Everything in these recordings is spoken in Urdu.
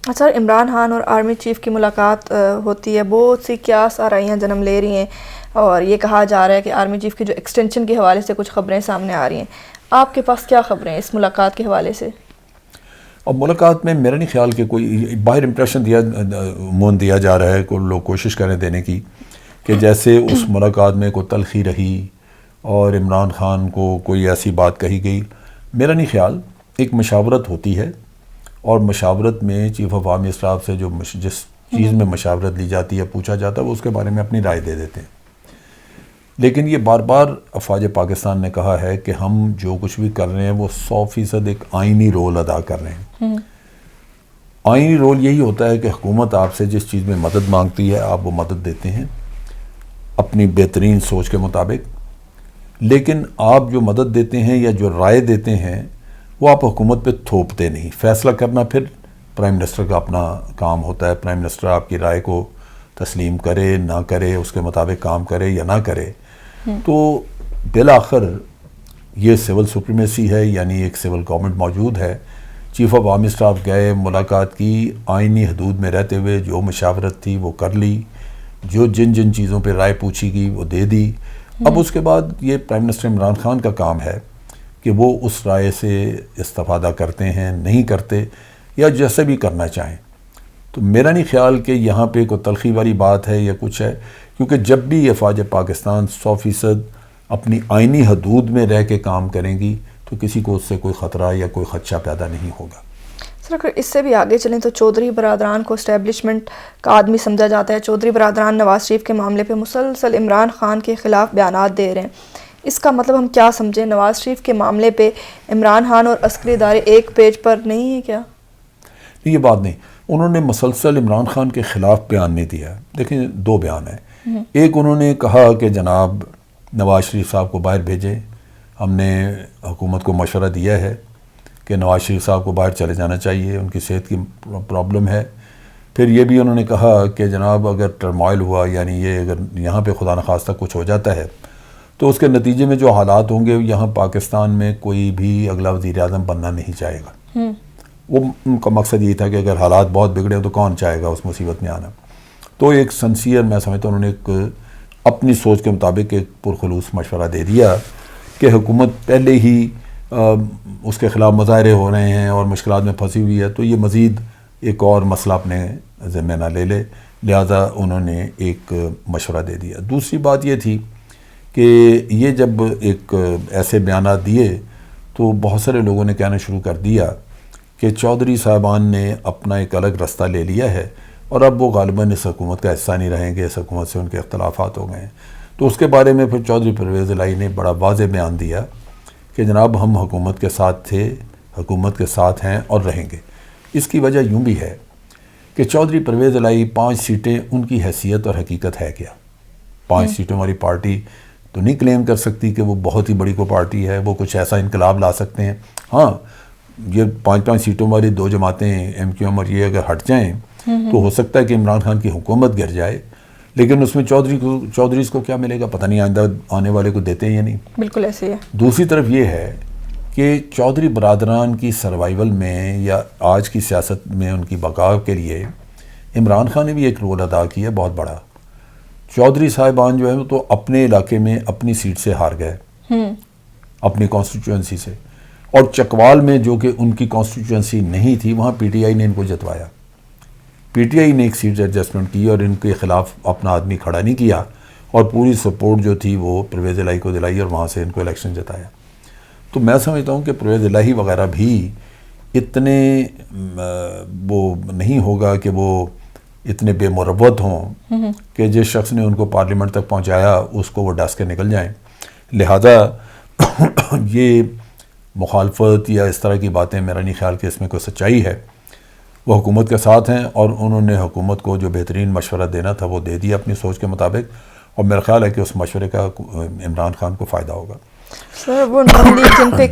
اچھا، عمران خان اور آرمی چیف کی ملاقات ہوتی ہے، بہت سی قیاس آرائیاں جنم لے رہی ہیں، اور یہ کہا جا رہا ہے کہ آرمی چیف کی جو ایکسٹینشن کے حوالے سے کچھ خبریں سامنے آ رہی ہیں. آپ کے پاس کیا خبریں ہیں اس ملاقات کے حوالے سے؟ اب ملاقات میں میرا نہیں خیال کہ کوئی باہر امپریشن دیا جا رہا ہے، کوئی لوگ کوشش کریں دینے کی کہ جیسے اس ملاقات میں کوئی تلخی رہی اور عمران خان کو کوئی ایسی بات کہی گئی. میرا نہیں خیال، ایک مشاورت ہوتی ہے، اور مشاورت میں چیف آف آرمی اسٹاف سے جو جس چیز میں مشاورت لی جاتی ہے، پوچھا جاتا ہے، وہ اس کے بارے میں اپنی رائے دے دیتے ہیں. لیکن یہ بار بار افواج پاکستان نے کہا ہے کہ ہم جو کچھ بھی کر رہے ہیں وہ 100% ایک آئینی رول ادا کر رہے ہیں. آئینی رول یہی ہوتا ہے کہ حکومت آپ سے جس چیز میں مدد مانگتی ہے آپ وہ مدد دیتے ہیں اپنی بہترین سوچ کے مطابق، لیکن آپ جو مدد دیتے ہیں یا جو رائے دیتے ہیں وہ آپ حکومت پہ تھوپتے نہیں. فیصلہ کرنا پھر پرائم منسٹر کا اپنا کام ہوتا ہے. پرائم منسٹر آپ کی رائے کو تسلیم کرے نہ کرے، اس کے مطابق کام کرے یا نہ کرے. تو بالآخر یہ سول سپریمیسی ہے، یعنی ایک سول گورنمنٹ موجود ہے. چیف آف آرمی اسٹاف گئے، ملاقات کی، آئینی حدود میں رہتے ہوئے جو مشاورت تھی وہ کر لی، جو جن چیزوں پہ رائے پوچھی گئی وہ دے دی. اب اس کے بعد یہ پرائم منسٹر عمران خان کا کام ہے کہ وہ اس رائے سے استفادہ کرتے ہیں نہیں کرتے، یا جیسے بھی کرنا چاہیں. تو میرا نہیں خیال کہ یہاں پہ کوئی تلخی والی بات ہے یا کچھ ہے، کیونکہ جب بھی افواج پاکستان 100% اپنی آئینی حدود میں رہ کے کام کریں گی تو کسی کو اس سے کوئی خطرہ یا کوئی خدشہ پیدا نہیں ہوگا. سر اگر اس سے بھی آگے چلیں تو چودھری برادران کو اسٹیبلشمنٹ کا آدمی سمجھا جاتا ہے. چودھری برادران نواز شریف کے معاملے پہ مسلسل عمران خان کے خلاف بیانات دے رہے ہیں. اس کا مطلب ہم کیا سمجھیں؟ نواز شریف کے معاملے پہ عمران خان اور عسکری ادارے ایک پیج پر نہیں ہیں کیا؟ یہ بات نہیں، انہوں نے مسلسل عمران خان کے خلاف بیان نہیں دیا. دیکھیں، دو بیان ہیں. ایک انہوں نے کہا کہ جناب نواز شریف صاحب کو باہر بھیجیں، ہم نے حکومت کو مشورہ دیا ہے کہ نواز شریف صاحب کو باہر چلے جانا چاہیے، ان کی صحت کی پرابلم ہے. پھر یہ بھی انہوں نے کہا کہ جناب اگر ٹرمائل ہوا، یعنی یہ اگر یہاں پہ خدا نخواستہ کچھ ہو جاتا ہے تو اس کے نتیجے میں جو حالات ہوں گے، یہاں پاکستان میں کوئی بھی اگلا وزیر اعظم بننا نہیں چاہے گا. وہ ان کا مقصد یہ تھا کہ اگر حالات بہت بگڑے تو کون چاہے گا اس مصیبت میں آنا. تو ایک سنسیئر، میں سمجھتا ہوں، انہوں نے ایک اپنی سوچ کے مطابق ایک پرخلوص مشورہ دے دیا کہ حکومت پہلے ہی اس کے خلاف مظاہرے ہو رہے ہیں اور مشکلات میں پھنسی ہوئی ہے، تو یہ مزید ایک اور مسئلہ اپنے ذمہ نہ لے لے، لہٰذا انہوں نے ایک مشورہ دے دیا. دوسری بات یہ تھی کہ یہ جب ایک ایسے بیانات دیے تو بہت سارے لوگوں نے کہنا شروع کر دیا کہ چودھری صاحبان نے اپنا ایک الگ رستہ لے لیا ہے اور اب وہ غالباً اس حکومت کا حصہ نہیں رہیں گے، اس حکومت سے ان کے اختلافات ہو گئے ہیں. تو اس کے بارے میں پھر چودھری پرویز الہی نے بڑا واضح بیان دیا کہ جناب ہم حکومت کے ساتھ تھے، حکومت کے ساتھ ہیں اور رہیں گے. اس کی وجہ یوں بھی ہے کہ چودھری پرویز الہی 5 سیٹیں ان کی حیثیت اور حقیقت ہے کیا؟ 5 سیٹوں والی پارٹی تو نہیں کلیم کر سکتی کہ وہ بہت ہی بڑی کوئی پارٹی ہے، وہ کچھ ایسا انقلاب لا سکتے ہیں. ہاں، یہ 5 سیٹوں والی 2 جماعتیں ایم کیو ایم اور یہ اگر ہٹ جائیں تو ہو سکتا ہے کہ عمران خان کی حکومت گر جائے، لیکن اس میں چودھریز کو کیا ملے گا پتہ نہیں، آئندہ آنے والے کو دیتے ہیں یا نہیں. بالکل ایسے ہے. دوسری طرف یہ ہے کہ چودھری برادران کی سروائیول میں یا آج کی سیاست میں ان کی بقا کے لیے عمران خان نے بھی ایک رول ادا کیا بہت بڑا. چودھری صاحبان جو ہے وہ تو اپنے علاقے میں اپنی سیٹ سے ہار گئے، اپنی کانسٹیٹوئنسی سے، اور چکوال میں جو کہ ان کی کانسٹیٹوئنسی نہیں تھی وہاں پی ٹی آئی نے ان کو جتوایا. پی ٹی آئی نے ایک سیٹ ایڈجسٹمنٹ کی اور ان کے خلاف اپنا آدمی کھڑا نہیں کیا، اور پوری سپورٹ جو تھی وہ پرویز الہی کو دلائی اور وہاں سے ان کو الیکشن جتایا. تو میں سمجھتا ہوں کہ پرویز الہی وغیرہ بھی اتنے وہ نہیں ہوگا کہ وہ اتنے بے مروت ہوں کہ جس شخص نے ان کو پارلیمنٹ تک پہنچایا اس کو وہ ڈس کے نکل جائیں. لہذا یہ مخالفت یا اس طرح کی باتیں، میرا نہیں خیال کہ اس میں کوئی سچائی ہے. وہ حکومت کے ساتھ ہیں اور انہوں نے حکومت کو جو بہترین مشورہ دینا تھا وہ دے دیا اپنی سوچ کے مطابق، اور میرا خیال ہے کہ اس مشورے کا عمران خان کو فائدہ ہوگا. سر وہ نون لیگ جن پہ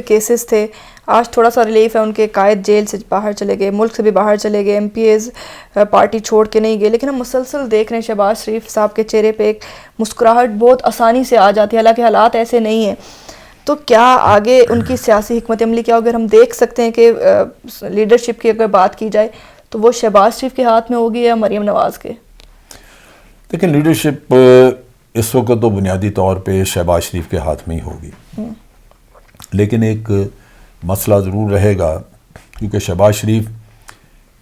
کیسز تھے، آج تھوڑا سا ریلیف ہے، ان کے قائد جیل سے باہر چلے گئے، ملک سے بھی باہر چلے گئے، ایم پی ایز پارٹی چھوڑ کے نہیں گئے، لیکن ہم مسلسل دیکھ رہے ہیں شہباز شریف صاحب کے چہرے پہ ایک مسکراہٹ بہت آسانی سے آ جاتی ہے، حالانکہ حالات ایسے نہیں ہیں. تو کیا آگے ان کی سیاسی حکمت عملی کیا ہوگی؟ ہم دیکھ سکتے ہیں کہ لیڈرشپ کی اگر بات کی جائے تو وہ شہباز شریف کے ہاتھ میں ہوگی یا مریم نواز کے؟ لیکن لیڈرشپ اس وقت تو بنیادی طور پہ شہباز شریف کے ہاتھ میں ہی ہوگی، لیکن ایک مسئلہ ضرور رہے گا، کیونکہ شہباز شریف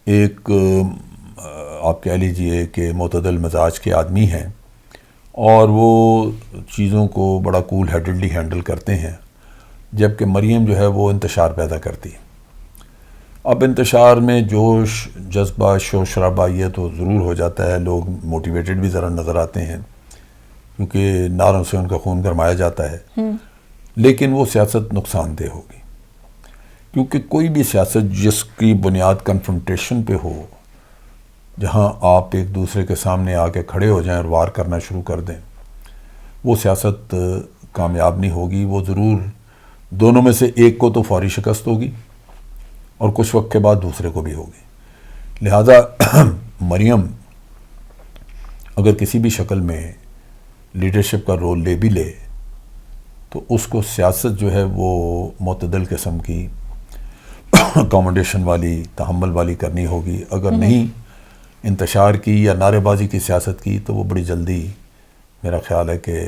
ایک آپ کہہ لیجئے کہ معتدل مزاج کے آدمی ہیں اور وہ چیزوں کو بڑا کول ہیڈڈلی ہینڈل کرتے ہیں، جبکہ مریم جو ہے وہ انتشار پیدا کرتی ہے۔ اب انتشار میں جوش جذبہ شور شرابہ یہ تو ضرور ہو جاتا ہے، لوگ موٹیویٹڈ بھی ذرا نظر آتے ہیں کیونکہ نعروں سے ان کا خون گرمایا جاتا ہے، لیکن وہ سیاست نقصان دہ ہوگی، کیونکہ کوئی بھی سیاست جس کی بنیاد کنفرنٹیشن پہ ہو، جہاں آپ ایک دوسرے کے سامنے آ کے کھڑے ہو جائیں اور وار کرنا شروع کر دیں، وہ سیاست کامیاب نہیں ہوگی۔ وہ ضرور دونوں میں سے ایک کو تو فوری شکست ہوگی اور کچھ وقت کے بعد دوسرے کو بھی ہوگی۔ لہذا مریم اگر کسی بھی شکل میں لیڈرشپ کا رول لے بھی لے تو اس کو سیاست جو ہے وہ معتدل قسم کی اکاموڈیشن والی، تحمل والی کرنی ہوگی۔ اگر نہیں انتشار کی یا نعرے بازی کی سیاست کی تو وہ بڑی جلدی میرا خیال ہے کہ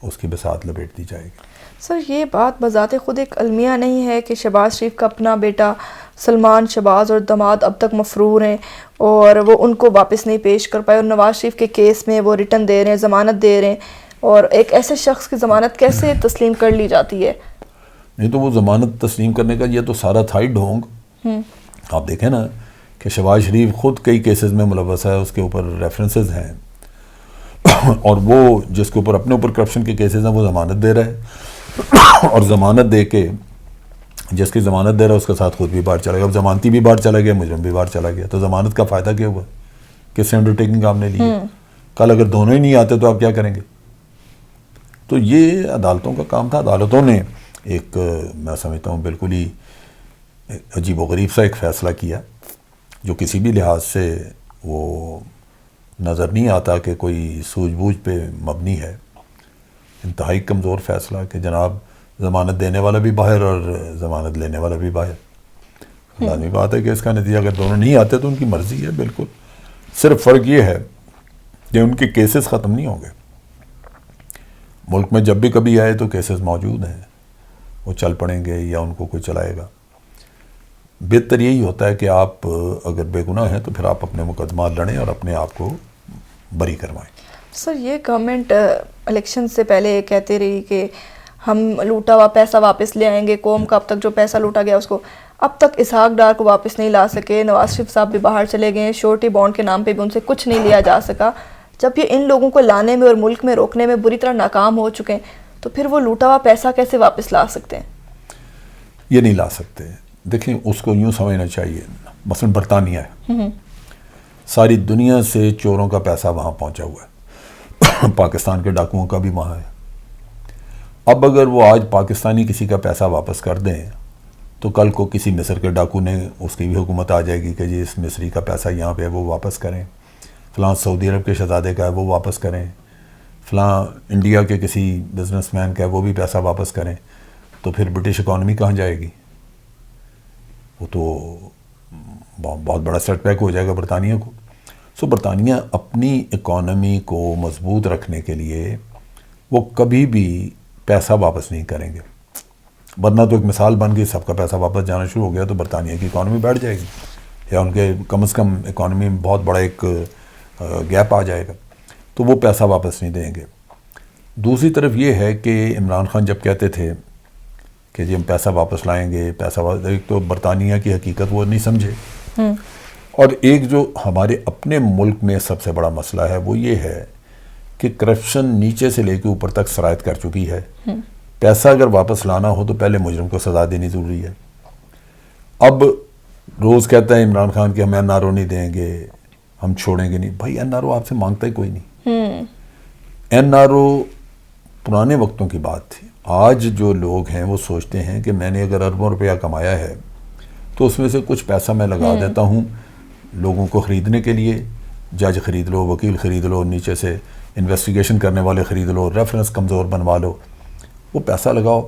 اس کی بساط لپیٹ دی جائے گی۔ سر یہ بات بذات خود ایک المیہ نہیں ہے کہ شہباز شریف کا اپنا بیٹا سلمان شہباز اور داماد اب تک مفرور ہیں اور وہ ان کو واپس نہیں پیش کر پائے، اور نواز شریف کے کیس میں وہ ریٹن دے رہے ہیں، ضمانت دے رہے ہیں، اور ایک ایسے شخص کی ضمانت کیسے تسلیم کر لی جاتی ہے؟ نہیں تو وہ ضمانت تسلیم کرنے کا یہ تو سارا تھا ہی ڈھونگ۔ آپ دیکھیں نا کہ شہباز شریف خود کئی کیسز میں ملوث ہے، اس کے اوپر ریفرنسز ہیں، اور وہ جس کے اوپر اپنے اوپر کرپشن کے کیسز ہیں وہ ضمانت دے رہا ہے، اور ضمانت دے کے جس کی ضمانت دے رہا ہے اس کے ساتھ خود بھی باہر چلا گیا، اب ضمانتی بھی باہر چلا گیا، مجرم بھی باہر چلا گیا، تو ضمانت کا فائدہ کیا ہوا؟ کس انڈرٹیکنگ آپ نے لی؟ کل اگر دونوں ہی نہیں آتے تو آپ کیا کریں گے؟ تو یہ عدالتوں کا کام تھا۔ عدالتوں نے ایک میں سمجھتا ہوں بالکل ہی عجیب و غریب سا ایک فیصلہ کیا جو کسی بھی لحاظ سے وہ نظر نہیں آتا کہ کوئی سوجھ بوجھ پہ مبنی ہے۔ انتہائی کمزور فیصلہ کہ جناب ضمانت دینے والا بھی باہر اور ضمانت لینے والا بھی باہر۔ لازمی بات ہے کہ اس کا نتیجہ اگر دونوں نہیں آتے تو ان کی مرضی ہے بالکل، صرف فرق یہ ہے کہ ان کے کیسز ختم نہیں ہوں گے۔ ملک میں جب بھی کبھی آئے تو کیسز موجود ہیں، وہ چل پڑیں گے یا ان کو کوئی چلائے گا۔ بہتر یہی ہوتا ہے کہ آپ اگر بے گناہ ہیں تو پھر آپ اپنے مقدمات لڑیں اور اپنے آپ کو بری کروائیں۔ سر یہ گورنمنٹ الیکشن سے پہلے کہتے رہی کہ ہم لوٹا ہوا پیسہ واپس لے آئیں گے، قوم کا اب تک جو پیسہ لوٹا گیا اس کو اب تک اسحاق ڈار کو واپس نہیں لا سکے، نواز شریف صاحب بھی باہر چلے گئے، شورٹی بانڈ کے نام پہ بھی ان سے کچھ نہیں لیا جا سکا۔ جب یہ ان لوگوں کو لانے میں اور ملک میں روکنے میں بری طرح ناکام ہو چکے ہیں تو پھر وہ لوٹا ہوا پیسہ کیسے واپس لا سکتے ہیں؟ یہ نہیں لا سکتے۔ دیکھیں اس کو یوں سمجھنا چاہیے، مثلا برطانیہ ہے، ساری دنیا سے چوروں کا پیسہ وہاں پہنچا ہوا ہے، پاکستان کے ڈاکوؤں کا بھی وہاں ہے۔ اب اگر وہ آج پاکستانی کسی کا پیسہ واپس کر دیں تو کل کو کسی مصر کے ڈاکو نے، اس کی بھی حکومت آ جائے گی کہ جی اس مصری کا پیسہ یہاں پہ ہے وہ واپس کریں، فلاں سعودی عرب کے شہزادے کا ہے وہ واپس کریں، فلاں انڈیا کے کسی بزنس مین کا ہے وہ بھی پیسہ واپس کریں، تو پھر برٹش اکانومی کہاں جائے گی؟ وہ تو بہت بڑا سیٹ بیک ہو جائے گا برطانیہ کو۔ سو برطانیہ اپنی اکانومی کو مضبوط رکھنے کے لیے وہ کبھی بھی پیسہ واپس نہیں کریں گے، ورنہ تو ایک مثال بن گئی، سب کا پیسہ واپس جانا شروع ہو گیا تو برطانیہ کی اکانومی بیٹھ جائے گی، یا ان کے کم از کم اکانومی میں بہت بڑا ایک گیپ آ جائے گا، تو وہ پیسہ واپس نہیں دیں گے۔ دوسری طرف یہ ہے کہ عمران خان جب کہتے تھے کہ جی ہم پیسہ واپس لائیں گے، پیسہ واپس، ایک تو برطانیہ کی حقیقت وہ نہیں سمجھے، اور ایک جو ہمارے اپنے ملک میں سب سے بڑا مسئلہ ہے وہ یہ ہے کہ کرپشن نیچے سے لے کے اوپر تک سرایت کر چکی ہے۔ پیسہ اگر واپس لانا ہو تو پہلے مجرم کو سزا دینی ضروری ہے۔ اب روز کہتا ہے عمران خان کہ ہم این آر او نہیں دیں گے، ہم چھوڑیں گے نہیں۔ بھائی این آر او آپ سے مانگتا ہی کوئی نہیں۔ این آر او پرانے وقتوں کی بات تھی، آج جو لوگ ہیں وہ سوچتے ہیں کہ میں نے اگر اربوں روپیہ کمایا ہے تو اس میں سے کچھ پیسہ میں لگا دیتا ہوں لوگوں کو خریدنے کے لیے، جج خرید لو، وکیل خرید لو، نیچے سے انویسٹیگیشن کرنے والے خرید لو، ریفرنس کمزور بنوا لو، وہ پیسہ لگاؤ،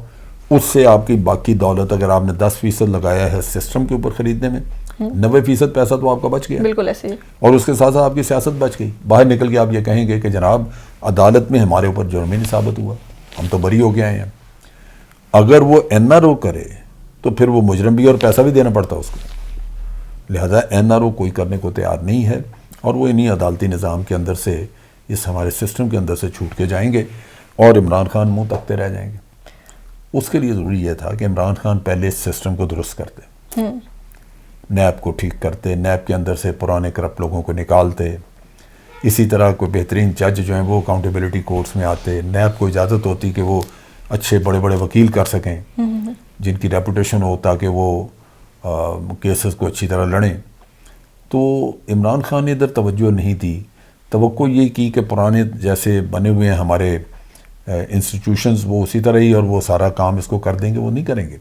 اس سے آپ کی باقی دولت اگر آپ نے 10% لگایا ہے سسٹم کے اوپر خریدنے میں 90% پیسہ تو آپ کا بچ گیا، بالکل ایسے ہی. اور اس کے ساتھ ساتھ آپ کی سیاست بچ گئی. باہر نکل کے آپ یہ کہیں گے کہ جناب عدالت میں ہمارے اوپر جرم ہی نہیں ثابت ہوا، ہم تو بری ہو گئے ہیں. اگر وہ این آر او کرے تو پھر وہ مجرم بھی اور پیسہ بھی دینا پڑتا اس کو. لہذا این آر او کوئی کرنے کو تیار نہیں ہے، اور وہ انہی عدالتی نظام کے اندر سے، اس ہمارے سسٹم کے اندر سے چھوٹ کے جائیں گے اور عمران خان منہ تکتے رہ جائیں گے. اس کے لیے ضروری یہ تھا کہ عمران خان پہلے اس سسٹم کو درست کرتے، نیب کو ٹھیک کرتے، نیب کے اندر سے پرانے کرپٹ لوگوں کو نکالتے. اسی طرح کوئی بہترین جج جو ہیں وہ اکاؤنٹیبلٹی کورٹس میں آتے، نیب کو اجازت ہوتی کہ وہ اچھے بڑے بڑے وکیل کر سکیں جن کی ریپوٹیشن ہو، تاکہ وہ کیسز کو اچھی طرح لڑیں. تو عمران خان نے ادھر توجہ نہیں دی. توقع یہ کی کہ پرانے جیسے بنے ہوئے ہیں ہمارے انسٹیٹیوشنز وہ اسی طرح ہی، اور وہ سارا کام اس کو کر دیں گے. وہ نہیں کریں گے.